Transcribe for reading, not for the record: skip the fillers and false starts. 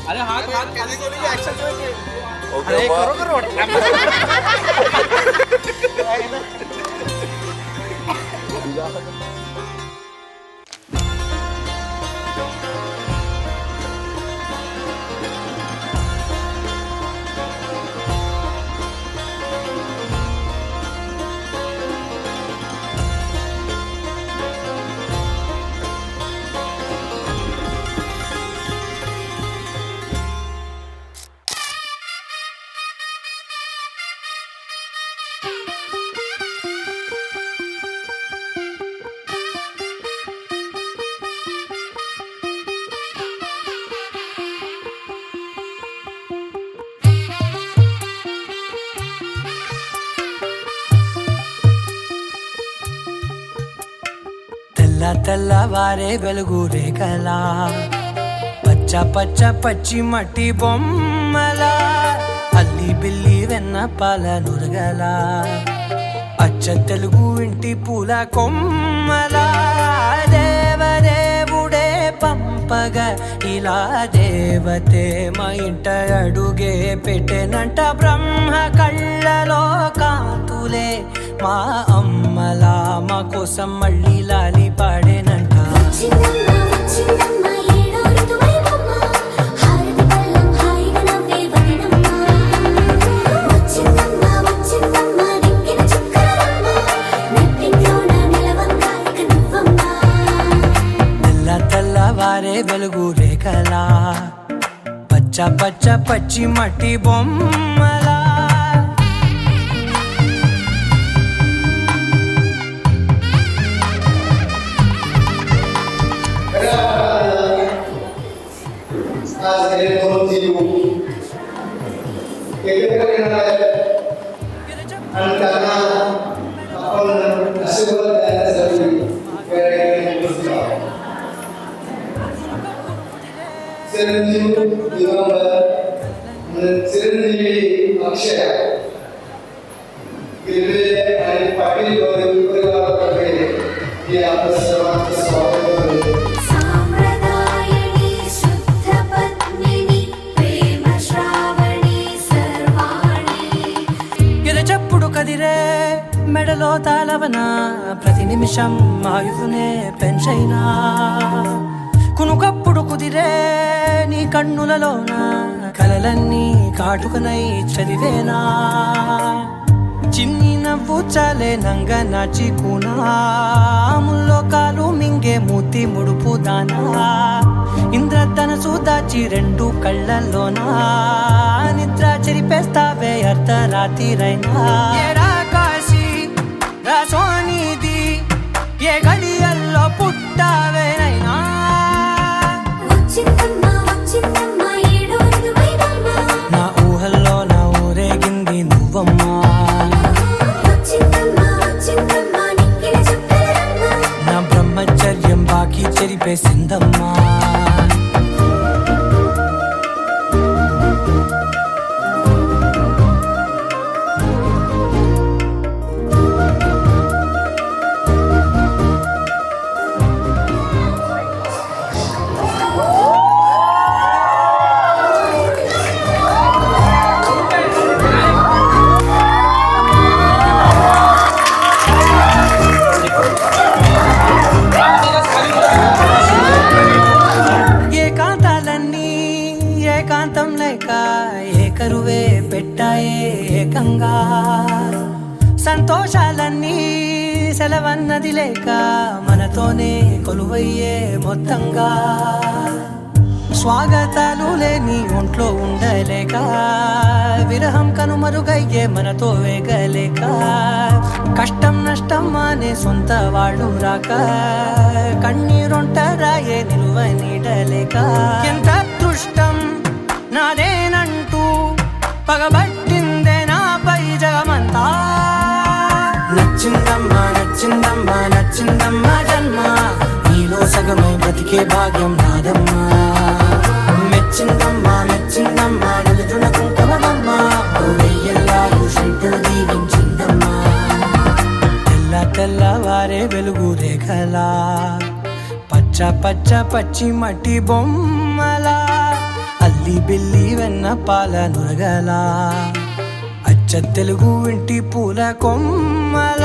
अरे हाथ हाथ खाली को नहीं एक्शन चाहिए। ओके करो करो తెల్లవారే వెలుగు రేఖలా పచ్చ పచ్చ పచ్చి మట్టి బొమ్మలా అల్లి బిల్లి వెన్న పాల నురగలా అచ్చ తెలుగు ఇంటి పూల కొమ్మలా దేవదేవుడే పంపగా ఇలా దేవతే మా ఇంట అడుగే పెట్టెనంట బ్రహ్మ కళ్ళలో కాంతులే మా అమ్మలా మా కోసం మళ్ళీ లాలి పాడేనంట తెల్లవారే వెలుగు రేఖలా పచ్చ పచ్చ పచ్చి మట్టి బొమ్మలా చిరంజీవి అక్షయ పాటిల్ ఎరచప్పుడు కదిరే మెడలో తాళవన ప్రతి నిమిషం ఆయుధునే పెంచైనా కునుకప్పుడు కుదిరే నీ కన్నులలోన కలలన్నీ కాటుకనై చదివేనా చిన్ని నవ్వు చాలే నంగ నాచి కూనాముల్లో కాలు మింగే మూతి ముడుపు దానా ఇంద్రధనసు దాచి రెండు కళ్ళల్లోనా నిద్ర చెరిపేస్తావే అర్ధరాత్రిరైనా ఏరా కాశీ రా సోనిది ఏ గడియల్లో పుట్టావేనైనా నా ఊహల్లో నా ఊరేగింది నువ్వమ్మా నా బ్రహ్మచర్యం బాకీ చెరిపేసిందమ్మా ఏకాంతం లేక ఏకరువే పెట్టాయే ఏకంగా సంతోషాలన్నీ సెలవన్నది లేక మనతోనే కొలువయ్యే మొత్తంగా స్వాగతాలు లేని ఒంట్లో ఉండలేక విరహం కనుమరుగయ్యే మనతో వేగలేక కష్టం నష్టం అనే సొంత వాళ్ళు రాక కన్నీరొంటరాయే నిలువ నీడలేక ఎంత అదృష్టం నాదేనంటూ పగబట్టిందే నాపై జగమంతా నచ్చిందమ్మా నచ్చిందమ్మా నచ్చిందమ్మా జన్మ నీలో సగమై బతికే భాగ్యం నాదమ్మా మెచ్చిందమ్మా మెచ్చిందమ్మా నిలుచున కుంకుమమ్మా వెయ్యల్లాగు శంకులు దీవించిందమ్మా తెల్లవారే వెలుగు రేఖలా పచ్చ పచ్చ పచ్చి మట్టి బొమ్మలా అల్లి అల్లి బిల్లి వెన్న పాల నురగల అచ్చ తెలుగు ఇంటి పూల కొమ్మల